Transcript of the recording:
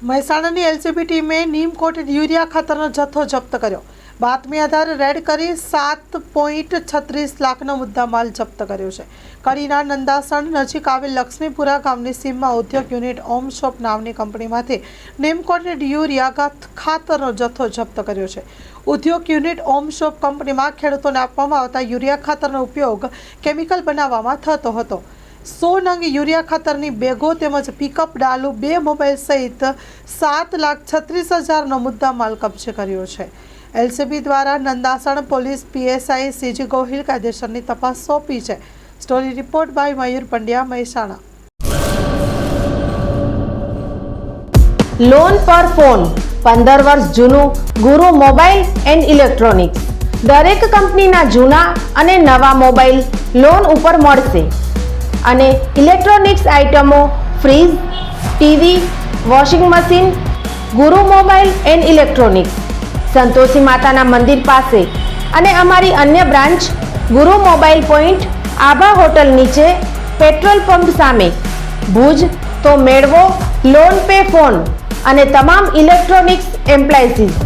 મહેસાણાની LCB ટીમે નીમ coated urea ખાતરનો જથ્થો જપ્ત કર્યો। બાતમી આધારે રેડ કરી 7.36 લાખનો મુદ્દામાલ જપ્ત કર્યો છે। કડીના નંદાસણ નજીક આવેલ લક્ષ્મીપુરા ગામની સીમમાં ઉદ્યોગ યુનિટ ઓમ શોપ નામની કંપનીમાંથી નીમ કોટેડ યુરિયા ખાતરનો જથ્થો જપ્ત કર્યો છે। ઉદ્યોગ યુનિટ ઓમ શોપ કંપનીમાં ખેડૂતોને આપવામાં આવતા યુરિયા ખાતરનો ઉપયોગ કેમિકલ બનાવવામાં થતો હતો। 100 નંગ યુરિયા ખાતરની બેગો તેમજ પિકઅપ ડાલુ 2 મોબાઈલ સહિત 7,36,000નો મુદ્દામાલ કબજે કર્યો છે। એલસીબી દ્વારા Nandasan police PSI CG Gohil કાયદેસરની તપાસ સોંપી છે। Story report by Mayur Pandya, Mehsana. Loan પર ફોન 15 વર્ષ જૂનું ગુરુ મોબાઈલ એન્ડ ઇલેક્ટ્રોનિક્સ। દરેક કંપનીના જૂના અને નવા મોબાઈલ લોન ઉપર મળશે અને ઇલેક્ટ્રોનિક્સ આઇટમો ફ્રીજ, ટીવી, વોશિંગ મશીન। ગુરુ મોબાઈલ એન્ડ ઇલેક્ટ્રોનિક્સ સંતોષી માતાના મંદિર પાસે અને અમારી અન્ય બ્રાન્ચ ગુરુ મોબાઈલ પોઈન્ટ આભા હોટલ નીચે પેટ્રોલ પંપ સામે ભુજ। તો મેળવો લોન પે ફોન અને તમામ ઇલેક્ટ્રોનિક્સ એપ્લાયન્સીસ।